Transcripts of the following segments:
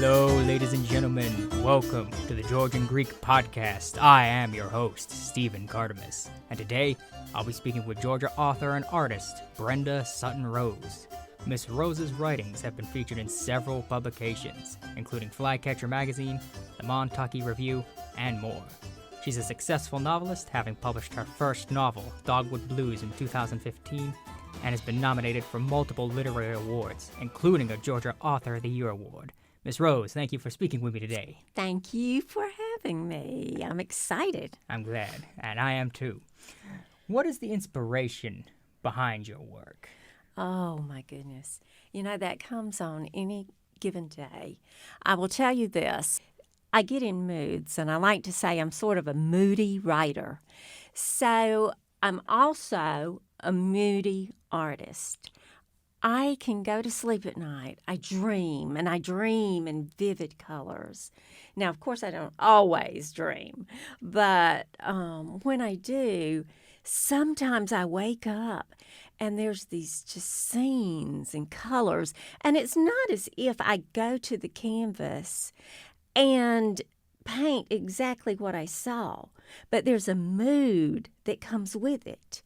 Hello, ladies and gentlemen. Welcome to the Georgian Greek podcast. I am your host, Stephen Kardamis, and today I'll be speaking with Georgia author and artist Brenda Sutton Rose. Miss Rose's writings have been featured in several publications, including Flycatcher Magazine, the Montauk Review, and more. She's a successful novelist, having published her first novel, Dogwood Blues, in 2015, and has been nominated for multiple literary awards, including a Georgia Author of the Year award. Miss Rose, thank you for speaking with me today. Thank you for having me. I'm excited. I'm glad, and I am too. What is the inspiration behind your work? Oh, my goodness. You know, that comes on any given day. I will tell you this. I get in moods, and I like to say I'm sort of a moody writer. So I'm also a moody artist. I can go to sleep at night. I dream in vivid colors. Now, of course, I don't always dream, but when I do, sometimes I wake up and there's these just scenes and colors, and it's not as if I go to the canvas and paint exactly what I saw, but there's a mood that comes with it.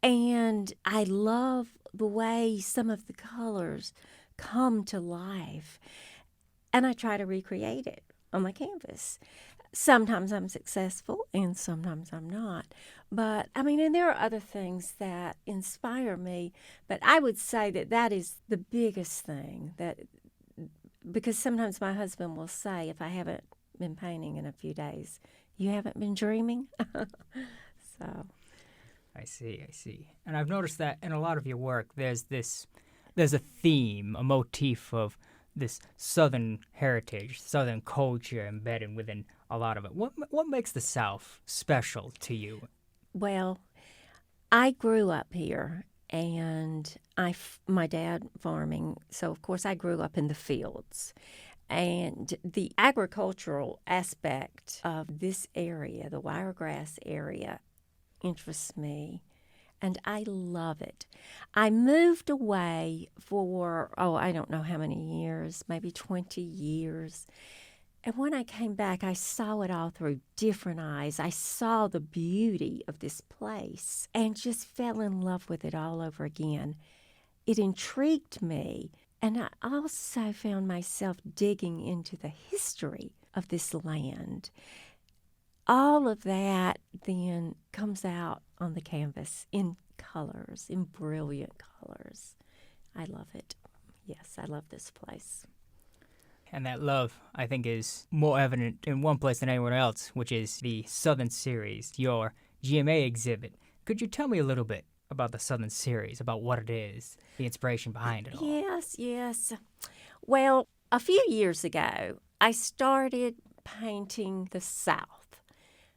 And I love the way some of the colors come to life, and I try to recreate it on my canvas. Sometimes I'm successful, and sometimes I'm not. But, and there are other things that inspire me, but I would say that is the biggest thing, because sometimes my husband will say, if I haven't been painting in a few days, you haven't been dreaming? So... I see. And I've noticed that in a lot of your work, there's a theme, a motif of this Southern heritage, Southern culture embedded within a lot of it. What makes the South special to you? Well, I grew up here, and my dad farming, so of course I grew up in the fields. And the agricultural aspect of this area, the Wiregrass area, interests me, and I love it. I moved away for, I don't know how many years, maybe 20 years. And when I came back, I saw it all through different eyes. I saw the beauty of this place and just fell in love with it all over again. It intrigued me, and I also found myself digging into the history of this land. All of that then comes out on the canvas in colors, in brilliant colors. I love it. Yes, I love this place. And that love, I think, is more evident in one place than anywhere else, which is the Southern Series, your GMA exhibit. Could you tell me a little bit about the Southern Series, about what it is, the inspiration behind it all? Yes. Well, a few years ago, I started painting the South.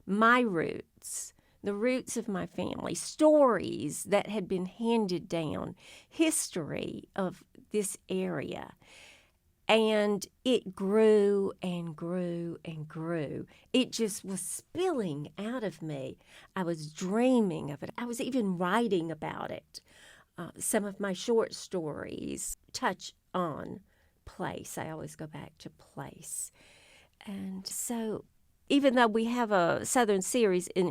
My roots, the roots of my family, stories that had been handed down, history of this area. And it grew and grew and grew. It just was spilling out of me. I was dreaming of it. I was even writing about it. Some of my short stories touch on place. I always go back to place. And so even though we have a Southern Series and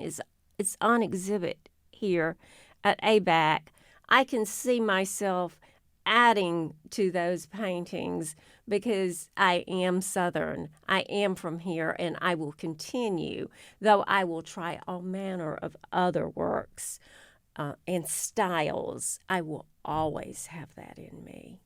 it's on exhibit here at ABAC, I can see myself adding to those paintings because I am Southern. I am from here, and I will continue, though I will try all manner of other works and styles. I will always have that in me.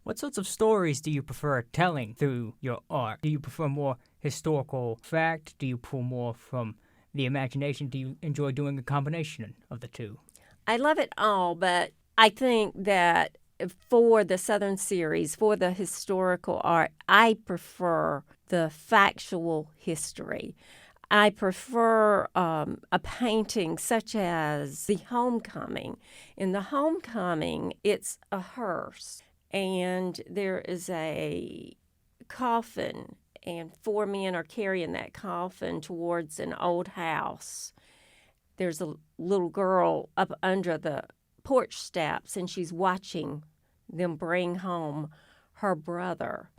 What sorts of stories do you prefer telling through your art? Do you prefer more historical fact? Do you pull more from the imagination? Do you enjoy doing a combination of the two? I love it all, but I think that for the Southern Series, for the historical art, I prefer the factual history. I prefer a painting such as The Homecoming. In The Homecoming, it's a hearse. And there is a coffin, and 4 men are carrying that coffin towards an old house. There's a little girl up under the porch steps, and she's watching them bring home her brother.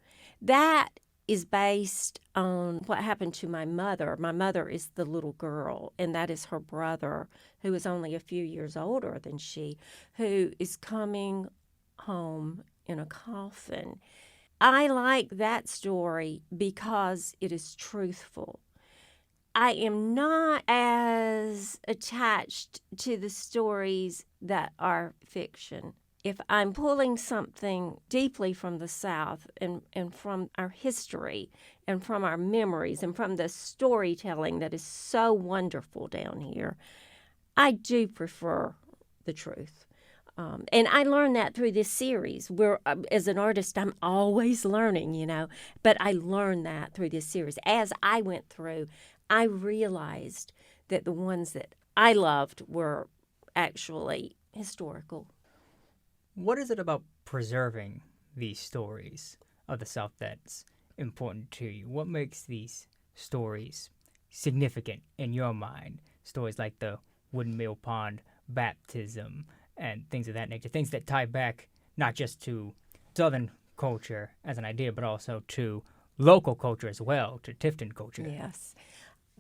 That is based on what happened to my mother. My mother is the little girl, and that is her brother, who is only a few years older than she, who is coming home in a coffin. I like that story because it is truthful. I am not as attached to the stories that are fiction. If I'm pulling something deeply from the South and from our history and from our memories and from the storytelling that is so wonderful down here, I do prefer the truth. And I learned that through this series where, as an artist, I'm always learning, but I learned that through this series. As I went through, I realized that the ones that I loved were actually historical. What is it about preserving these stories of the South that's important to you? What makes these stories significant in your mind? Stories like the Wooden Mill Pond baptism and things of that nature, things that tie back not just to Southern culture as an idea, but also to local culture as well, to Tifton culture. Yes.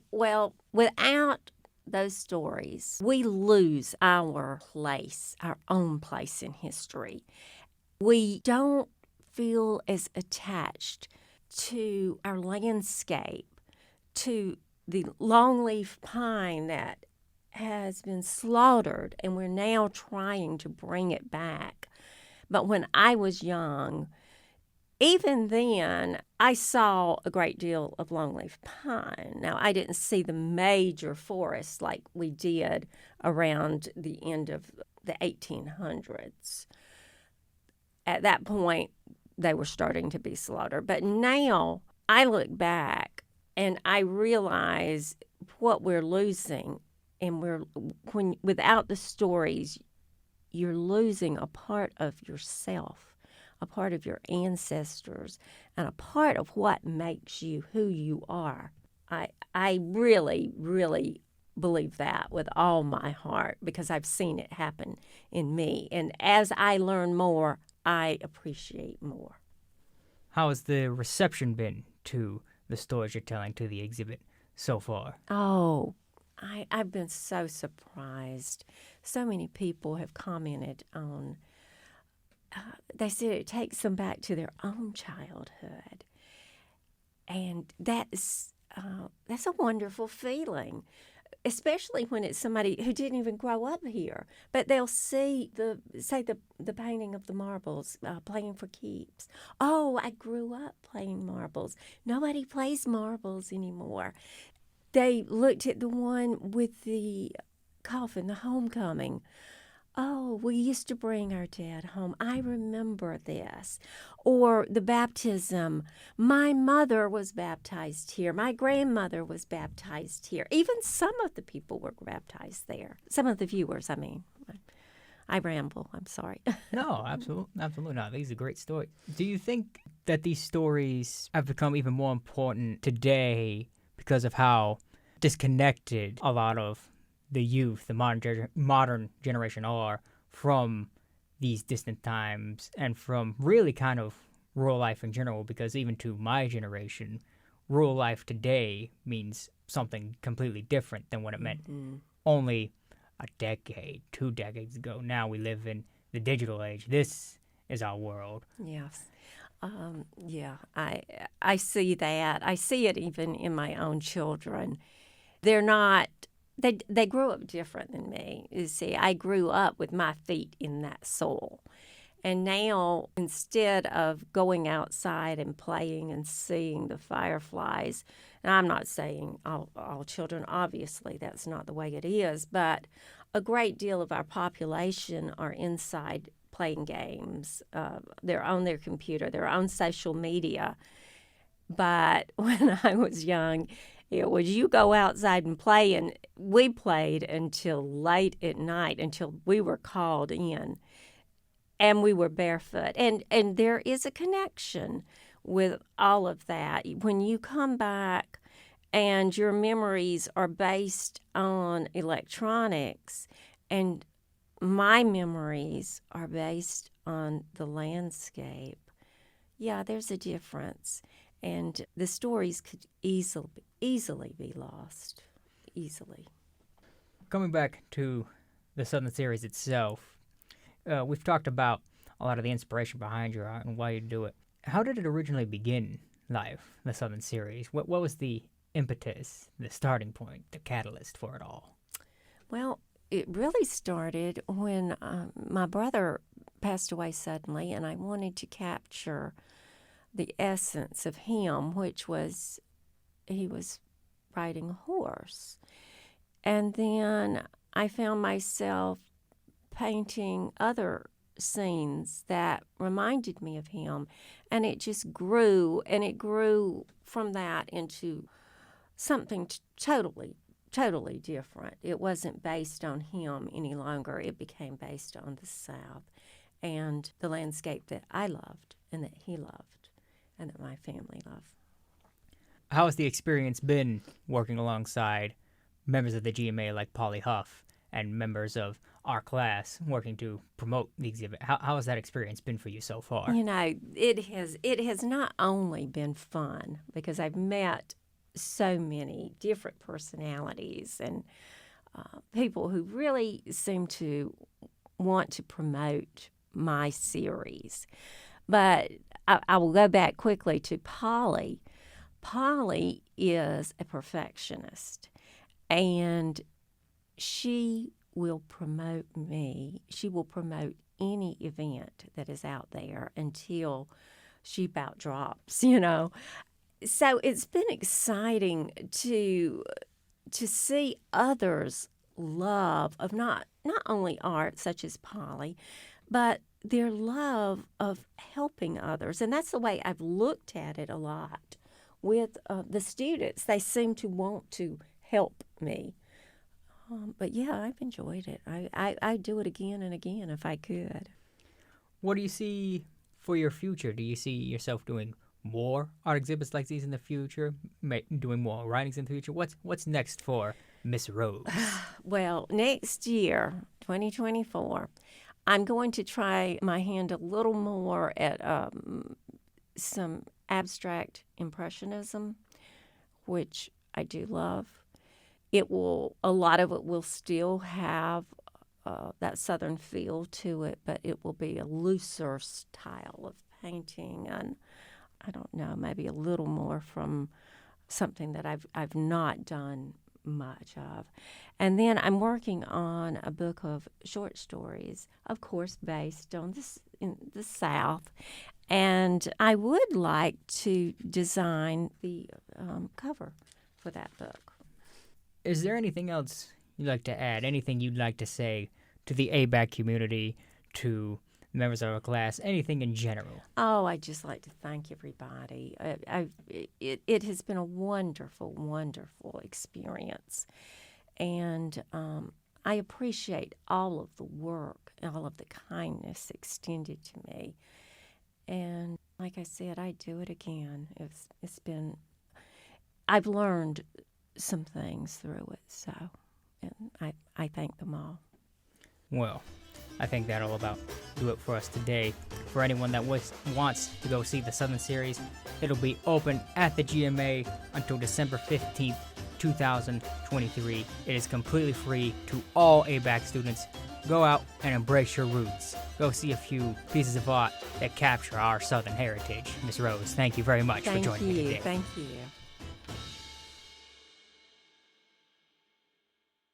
Well, without those stories, we lose our place, our own place in history. We don't feel as attached to our landscape, to the longleaf pine that has been slaughtered, and we're now trying to bring it back. But when I was young, even then, I saw a great deal of longleaf pine. Now, I didn't see the major forests like we did around the end of the 1800s. At that point, they were starting to be slaughtered. But now, I look back and I realize what we're losing. And without the stories, you're losing a part of yourself, a part of your ancestors, and a part of what makes you who you are. I really, really believe that with all my heart because I've seen it happen in me. And as I learn more, I appreciate more. How has the reception been to the stories you're telling, to the exhibit so far? Oh, I've been so surprised. So many people have commented on, they said it takes them back to their own childhood. And that's a wonderful feeling, especially when it's somebody who didn't even grow up here. But they'll see the painting of the marbles, playing for keeps. Oh, I grew up playing marbles. Nobody plays marbles anymore. They looked at the one with the coffin, the homecoming. Oh, we used to bring our dad home. I remember this. Or the baptism. My mother was baptized here. My grandmother was baptized here. Even some of the people were baptized there. Some of the viewers, I mean. I ramble. I'm sorry. No, absolutely not. These are great stories. Do you think that these stories have become even more important today because of how disconnected a lot of the youth, the modern generation are from these distant times and from really kind of rural life in general? Because even to my generation, rural life today means something completely different than what it meant only a decade, 2 decades ago. Now we live in the digital age. This is our world. Yes. I see that. I see it even in my own children. They're not, they grew up different than me. You see, I grew up with my feet in that soil. And now, instead of going outside and playing and seeing the fireflies, and I'm not saying all children, obviously, that's not the way it is, but a great deal of our population are inside playing games. They're on their computer, they're on social media. But when I was young, it was you go outside and play, and we played until late at night, until we were called in. And we were barefoot. And there is a connection with all of that. When you come back and your memories are based on electronics, and my memories are based on the landscape, Yeah, there's a difference. And the stories could easily be lost. Easily. Coming back to the Southern series itself, we've talked about a lot of the inspiration behind your art and why you do it. How did it originally begin, life, the Southern series? What was the impetus, the starting point, the catalyst for it all? Well, it really started when my brother passed away suddenly, and I wanted to capture the essence of him, which was he was riding a horse. And then I found myself painting other scenes that reminded me of him, and it just grew, and it grew from that into something totally different. It wasn't based on him any longer. It became based on the South and the landscape that I loved and that he loved and that my family loved. How has the experience been working alongside members of the GMA like Polly Huff and members of our class working to promote the exhibit? How has that experience been for you so far? You know, it has not only been fun because I've met so many different personalities and people who really seem to want to promote my series. But I will go back quickly to Polly. Polly is a perfectionist, and she will promote me. She will promote any event that is out there until she about drops, you know. So it's been exciting to see others' love of not only art, such as Polly, but their love of helping others. And that's the way I've looked at it a lot with the students. They seem to want to help me. But yeah, I've enjoyed it. I'd do it again and again if I could. What do you see for your future? Do you see yourself doing more art exhibits like these in the future, doing more writings in the future? What's next for Miss Rose? Well, next year, 2024, I'm going to try my hand a little more at some abstract impressionism, which I do love. A lot of it will still have that Southern feel to it, but it will be a looser style of painting, and I don't know, maybe a little more from something that I've not done much of. And then I'm working on a book of short stories, of course, based on in the South. And I would like to design the cover for that book. Is there anything else you'd like to add? Anything you'd like to say to the ABAC community, to members of our class, anything in general? Oh, I'd just like to thank everybody. It has been a wonderful, wonderful experience. And I appreciate all of the work, all of the kindness extended to me. And like I said, I'd do it again. I've learned some things through it, so and I thank them all. Well, I think that'll about do it for us today. For anyone that wants to go see the Southern Series, it'll be open at the GMA until December 15th, 2023. It is completely free to all ABAC students. Go out and embrace your roots. Go see a few pieces of art that capture our Southern heritage. Ms. Rose, thank you very much for joining me today. Thank you.